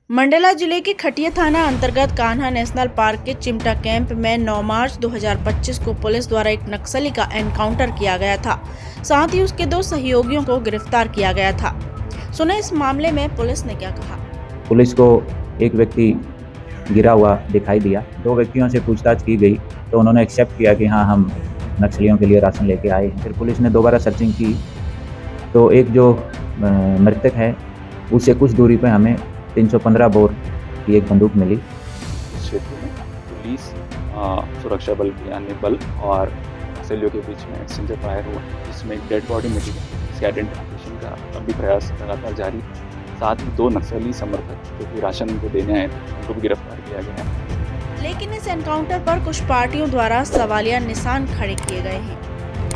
मंडला जिले के खटिया थाना अंतर्गत कान्हा नेशनल पार्क के चिमटा कैंप में 9 मार्च 2025 को पुलिस द्वारा एक नक्सली का एनकाउंटर किया गया था। साथ ही उसके 2 सहयोगियों को गिरफ्तार किया गया था। सुने इस मामले में पुलिस ने क्या कहा। पुलिस को एक व्यक्ति गिरा हुआ दिखाई दिया। 2 व्यक्तियों से पूछताछ की गई तो उन्होंने एक्सेप्ट किया कि हाँ, हम नक्सलियों के लिए राशन लेके आए हैं। फिर पुलिस ने दोबारा सर्चिंग की तो एक जो मृतक है उससे कुछ दूरी पे हमें 315 बोर की एक बंदूक मिली। इस क्षेत्र में पुलिस, सुरक्षा बल के अन्य बल और नक्सलियों के बीच में एक्सचेंज फायर हुआ, जिसमें एक डेड बॉडी मिली है। इसके आइडेंटिफिकेशन का अभी प्रयास लगातार जारी है। साथ ही 2 नक्सली समर्थक जो कि राशन उनको देने आए थे, उनको भी गिरफ्तार किया गया है। लेकिन इस एनकाउंटर पर कुछ पार्टियों द्वारा सवालिया निशान खड़े किए गए हैं।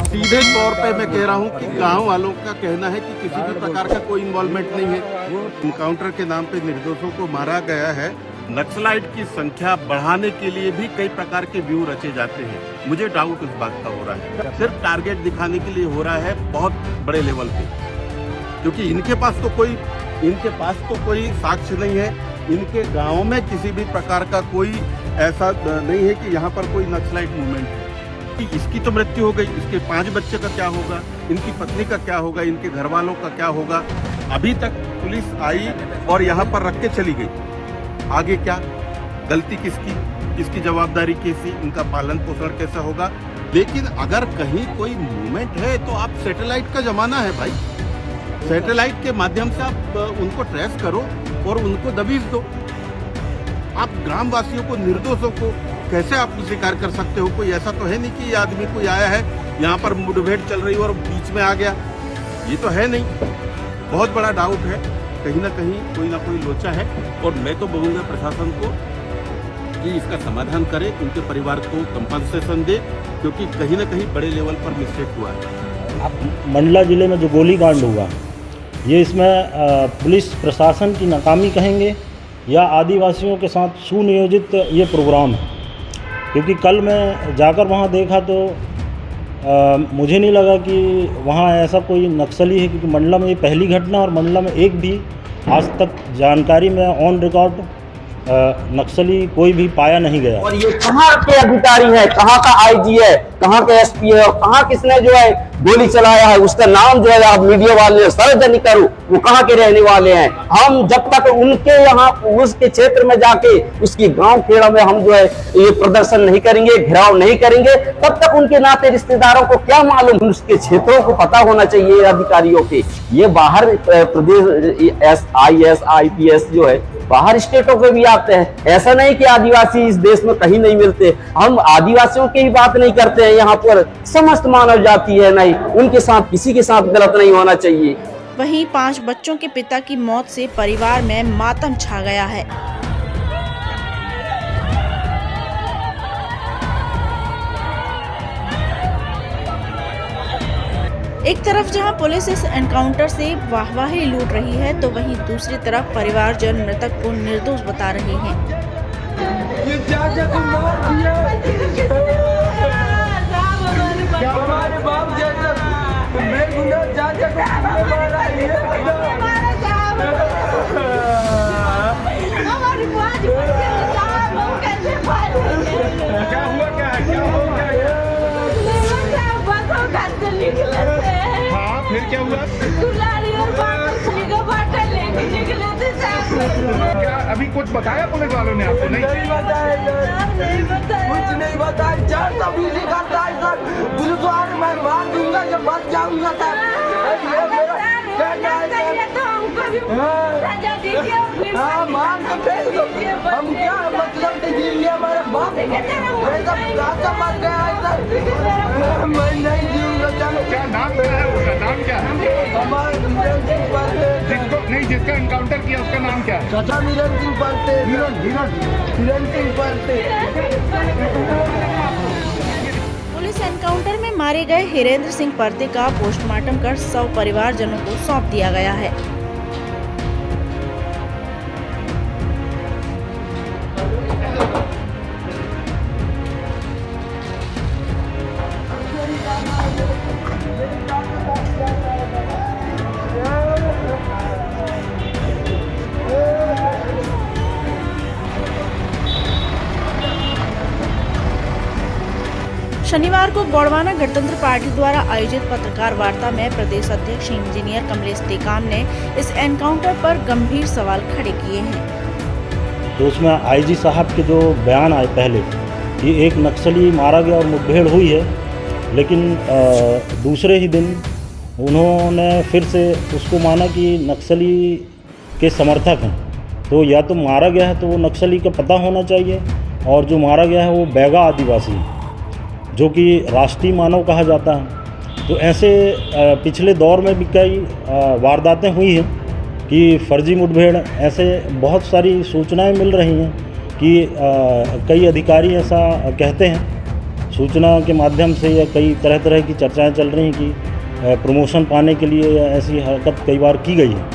सीधे तौर पे मैं कह रहा हूँ कि गांव वालों का कहना है कि किसी भी प्रकार का कोई इन्वॉल्वमेंट नहीं है। वो इनकाउंटर के नाम पे निर्दोषों को मारा गया है। नक्सलाइट की संख्या बढ़ाने के लिए भी कई प्रकार के व्यू रचे जाते हैं। मुझे डाउट इस बात का हो रहा है, सिर्फ टारगेट दिखाने के लिए हो रहा है बहुत बड़े लेवल पे, क्योंकि इनके पास तो कोई साक्ष्य नहीं है। इनके गाँव में किसी भी प्रकार का कोई ऐसा नहीं है कि यहाँ पर कोई नक्सलाइट मूवमेंट है। इसकी तो मृत्यु हो गई, इसके 5 बच्चे का क्या होगा, इनकी पत्नी का क्या होगा, इनके घर वालों का क्या होगा। अभी तक पुलिस आई और यहाँ पर रख के चली गई। आगे क्या, गलती किसकी जवाबदारी कैसी, इनका पालन पोषण कैसा होगा। लेकिन अगर कहीं कोई मूवमेंट है तो आप सैटेलाइट का जमाना है भाई, सैटेलाइट के माध्यम से आप उनको ट्रेस करो और उनको दबीज दो। आप ग्रामवासियों को, निर्दोषों को कैसे आप स्वीकार कर सकते हो? कोई ऐसा तो है नहीं कि ये आदमी कोई आया है, यहाँ पर मुठभेड़ चल रही और बीच में आ गया, ये तो है नहीं। बहुत बड़ा डाउट है, कहीं ना कोई लोचा है। और मैं तो बोलूँगा प्रशासन को कि इसका समाधान करे, उनके परिवार को कंपनसेशन दे, क्योंकि कहीं ना कहीं बड़े लेवल पर मिस्टेक हुआ है। मंडला जिले में जो गोलीकांड हुआ, ये इसमें पुलिस प्रशासन की नाकामी कहेंगे या आदिवासियों के साथ सुनियोजित ये प्रोग्राम है? क्योंकि कल मैं जाकर वहाँ देखा तो मुझे नहीं लगा कि वहाँ ऐसा कोई नक्सली है, क्योंकि मंडला में ये पहली घटना और मंडला में एक भी आज तक जानकारी में ऑन रिकॉर्ड नक्सली कोई भी पाया नहीं गया। और ये कहाँ के अधिकारी है, कहाँ का आईजी है, कहाँ के एसपी है, और कहाँ किसने जो है गोली चलाया है, उसका नाम जो है आप मीडिया वाले सार्वजनिक करो, वो कहाँ के रहने वाले हैं। हम जब तक उनके यहाँ उसके क्षेत्र में जाके उसकी गांव खेड़ा में हम जो है ये प्रदर्शन नहीं करेंगे, घेराव नहीं करेंगे, तब तक उनके नाते रिश्तेदारों को क्या मालूम, उसके क्षेत्रों को पता होना चाहिए अधिकारियों के। ये बाहर प्रदेश IAS IPS जो है बाहर स्टेटों के भी आते हैं। ऐसा नहीं कि आदिवासी इस देश में कहीं नहीं मिलते। हम आदिवासियों की ही बात नहीं करते हैं, यहाँ पर समस्त मानव जाति है, नहीं उनके साथ किसी के साथ गलत नहीं होना चाहिए। वहीं 5 बच्चों के पिता की मौत से परिवार में मातम छा गया है। एक तरफ जहां पुलिस इस एनकाउंटर से वाहवाही लूट रही है, तो वहीं दूसरी तरफ परिवारजन मृतक को निर्दोष बता रहे हैं। फिर क्या हुआ? क्या अभी कुछ बताया पुलिस वालों ने आपको? नहीं बताया कुछ नहीं बताया। 400 बिजली करता है सर, गुरुद्वारे में मार दूंगा जब बच जाऊंगा सर। हाँ मान तो फेंक दो, हम क्या मतलब दीजिए हमारे बाप मर गया है सर। मैं नहीं जीऊंगा। चलो क्या नाम है उसका? नाम क्या है? हमारे जिसका एनकाउंटर किया उसका नाम क्या है? चाचा वीरन सिंह पलते। वीरन सिंह पलते। पुलिस एनकाउंटर में मारे गए हिरेंद्र सिंह परते का पोस्टमार्टम कर 100 परिवारजनों को सौंप दिया गया है। शनिवार को गोंडवाना गणतंत्र पार्टी द्वारा आयोजित पत्रकार वार्ता में प्रदेश अध्यक्ष इंजीनियर कमलेश टेकाम ने इस एनकाउंटर पर गंभीर सवाल खड़े किए हैं। तो उसमें आईजी साहब के जो बयान आए पहले कि एक नक्सली मारा गया और मुठभेड़ हुई है, लेकिन दूसरे ही दिन उन्होंने फिर से उसको माना कि नक्सली के समर्थक हैं। तो या तो मारा गया है तो वो नक्सली का पता होना चाहिए, और जो मारा गया है वो बैगा आदिवासी है, जो कि राष्ट्रीय मानव कहा जाता है। तो ऐसे पिछले दौर में भी कई वारदातें हुई हैं कि फर्जी मुठभेड़, ऐसे बहुत सारी सूचनाएं मिल रही हैं कि कई अधिकारी ऐसा कहते हैं सूचना के माध्यम से, या कई तरह तरह की चर्चाएं चल रही हैं कि प्रमोशन पाने के लिए या ऐसी हरकत कई बार की गई है,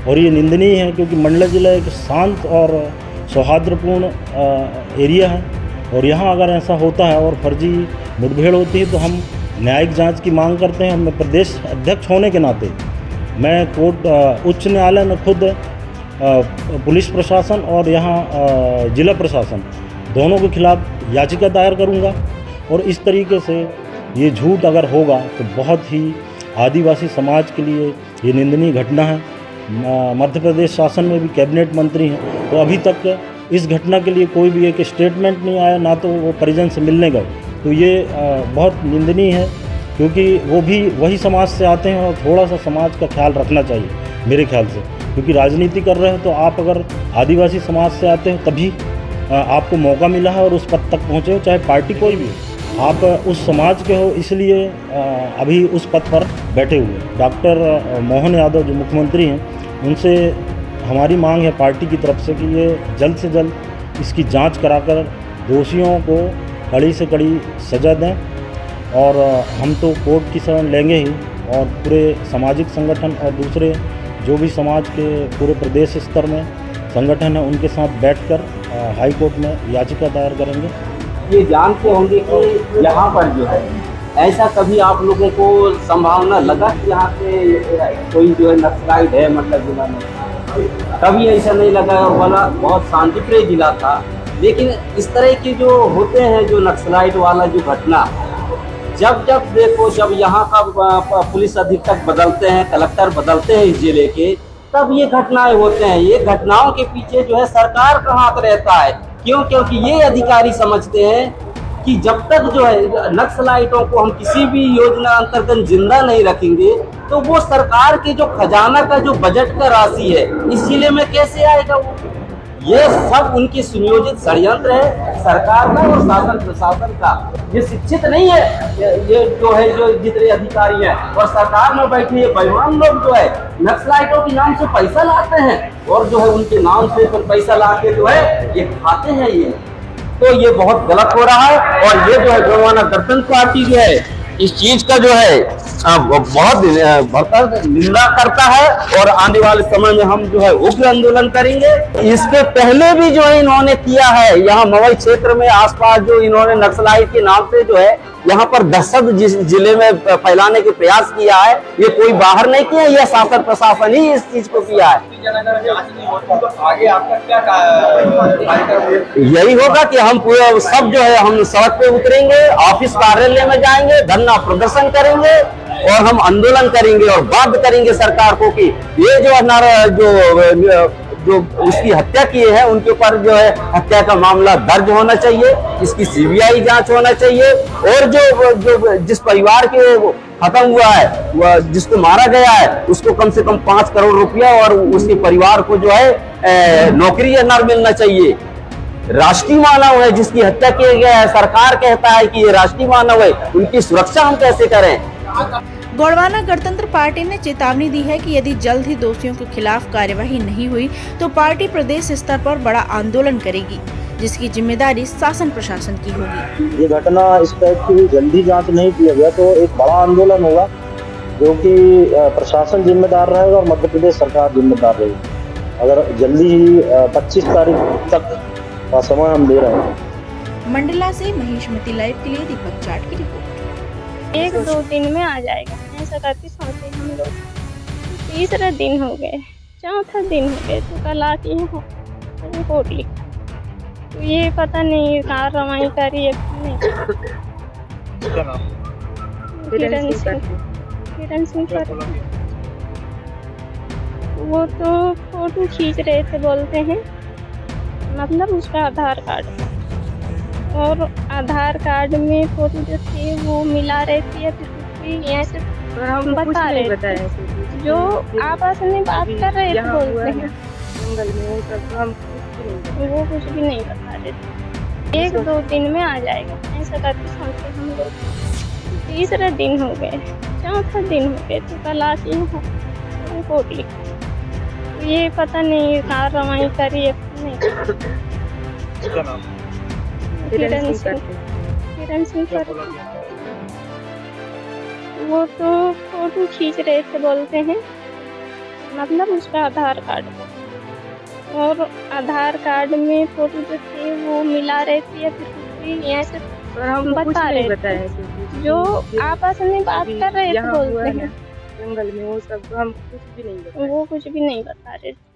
और ये निंदनीय है क्योंकि मंडला जिला एक शांत और सौहार्दपूर्ण एरिया है, और यहाँ अगर ऐसा होता है और फर्जी मुठभेड़ होती है तो हम न्यायिक जांच की मांग करते हैं। मैं प्रदेश अध्यक्ष होने के नाते मैं उच्च न्यायालय में खुद पुलिस प्रशासन और यहाँ जिला प्रशासन दोनों के खिलाफ याचिका दायर करूँगा, और इस तरीके से ये झूठ अगर होगा तो बहुत ही आदिवासी समाज के लिए ये निंदनीय घटना है। मध्य प्रदेश शासन में भी कैबिनेट मंत्री हैं, तो अभी तक इस घटना के लिए कोई भी एक स्टेटमेंट नहीं आया, ना तो वो परिजन से मिलने गए। तो ये बहुत निंदनीय है, क्योंकि वो भी वही समाज से आते हैं और थोड़ा सा समाज का ख्याल रखना चाहिए मेरे ख्याल से, क्योंकि राजनीति कर रहे हो तो आप अगर आदिवासी समाज से आते हो तभी आपको मौका मिला है और उस पद तक पहुँचे हो, चाहे पार्टी कोई भी हो, आप उस समाज के हो, इसलिए अभी उस पद पर बैठे हुए। डॉक्टर मोहन यादव जो मुख्यमंत्री हैं, उनसे हमारी मांग है पार्टी की तरफ से कि ये जल्द से जल्द इसकी जांच कराकर दोषियों को कड़ी से कड़ी सज़ा दें, और हम तो कोर्ट की शरण लेंगे ही, और पूरे सामाजिक संगठन और दूसरे जो भी समाज के पूरे प्रदेश स्तर में संगठन है उनके साथ बैठकर हाई कोर्ट में याचिका दायर करेंगे। ये जानते होंगे कि यहाँ पर जो है ऐसा कभी आप लोगों को संभावना लगा कि यहाँ पे कोई जो है नक्सलाइट है, मतलब जिला में कभी ऐसा नहीं लगा, और बोला बहुत शांतिप्रिय जिला था। लेकिन इस तरह के जो होते हैं जो नक्सलाइट वाला जो घटना, जब देखो जब यहाँ का पुलिस अधीक्षक बदलते हैं, कलेक्टर बदलते हैं इस जिले के, तब ये घटनाएं होते हैं। ये घटनाओं के पीछे जो है सरकार का हाथ रहता है। क्यों? क्योंकि ये अधिकारी समझते हैं कि जब तक जो है नक्सलाइटों को हम किसी भी योजना अंतर्गत जिंदा नहीं रखेंगे तो वो सरकार के जो खजाना का जो बजट का राशि है इस जिले में कैसे आएगा। वो ये सब उनकी सुनियोजित षड्यंत्र है सरकार का और शासन प्रशासन का। ये शिक्षित नहीं है ये जो है जो जितने अधिकारी हैं, और सरकार में बैठे ये बेईमान लोग जो है नक्सलाइटों के नाम से पैसा लाते हैं, और जो है उनके नाम से पैसा ला के जो है ये खाते हैं। ये तो ये बहुत गलत हो रहा है, और ये जो है गोंडवाना गणतंत्र पार्टी जो है इस चीज का जो है बहुत भरकर निंदा करता है, और आने वाले समय में हम जो है उग्र आंदोलन करेंगे। इसके पहले भी जो है इन्होंने किया है, यहाँ मवई क्षेत्र में आसपास जो इन्होंने नक्सलाइट के नाम से जो है यहाँ पर दहशत जिस जिले में फैलाने के प्रयास किया है, ये कोई बाहर नहीं किया, यह शासन प्रशासन ही इस चीज को किया है। आगे आपका क्या यही होगा कि हम पूरे सब जो है हम सड़क पे उतरेंगे, ऑफिस कार्यालय में जाएंगे, धरना प्रदर्शन करेंगे, और हम आंदोलन करेंगे और बाध्य करेंगे सरकार को कि ये जो उसकी हत्या किए हैं उनके ऊपर जो है हत्या का मामला दर्ज होना चाहिए, इसकी सीबीआई जांच होना चाहिए, और जो जिस परिवार के खत्म हुआ है, जिसको मारा गया है, उसको कम से कम 5 करोड़ रुपया और उसके परिवार को जो है नौकरी न मिलना चाहिए। राष्ट्रीय मानव है जिसकी हत्या किया गया है, सरकार कहता है कि ये राष्ट्रीय मानव है, उनकी सुरक्षा हम कैसे करें। गोंडवाना गणतंत्र पार्टी ने चेतावनी दी है कि यदि जल्द ही दोषियों के खिलाफ कार्यवाही नहीं हुई तो पार्टी प्रदेश स्तर पर बड़ा आंदोलन करेगी, जिसकी जिम्मेदारी शासन प्रशासन की होगी। ये घटना इस टाइप की जल्दी जांच नहीं किया गया तो एक बड़ा आंदोलन होगा, जो कि प्रशासन जिम्मेदार रहेगा और मध्य प्रदेश सरकार जिम्मेदार रहेगी। अगर जल्दी ही 25 तारीख तक का समय हम दे रहे हैं। मंडला से महेशमती लाइव के लिए दीपक जाट की रिपोर्ट। 1-2 दिन में आ जाएगा ऐसा करके सोचे हम लोग। तीसरा दिन हो गए, चौथा दिन हो गए, तो कल आके यहाँ रिपोर्ट लिखा, तो ये पता नहीं कार्रवाई करी है नहीं। किरण सिंह पर वो तो फोटो खींच रहे थे बोलते हैं, मतलब उसका आधार कार्ड, और आधार कार्ड में फोटो जो थे वो मिला रहे थे या फिर कुछ भी ऐसे बता रहे थे, जो आपस में बात कर रहे थे बोलते हैं, वो कुछ भी नहीं बता रहे थे। 1-2 दिन में आ जाएगा ऐसा करके सोचे हम लोग। तीसरा दिन हो गए, चौथा दिन हो गए, तो कल आके यहाँ रिपोर्ट लिखा, ये पता नहीं कार्रवाई करी है नहीं। किरण सिंह पर वो तो फोटो खींच रहे थे बोलते हैं, मतलब उसका आधार कार्ड, और आधार कार्ड में फोटो जो थे वो मिला रहे थे या फिर कुछ भी ऐसे बता रहे थे, जो आपस में बात कर रहे थे बोलते हैं, जंगल में वो सब हम कुछ भी नहीं वो कुछ भी नहीं बता रहे थे।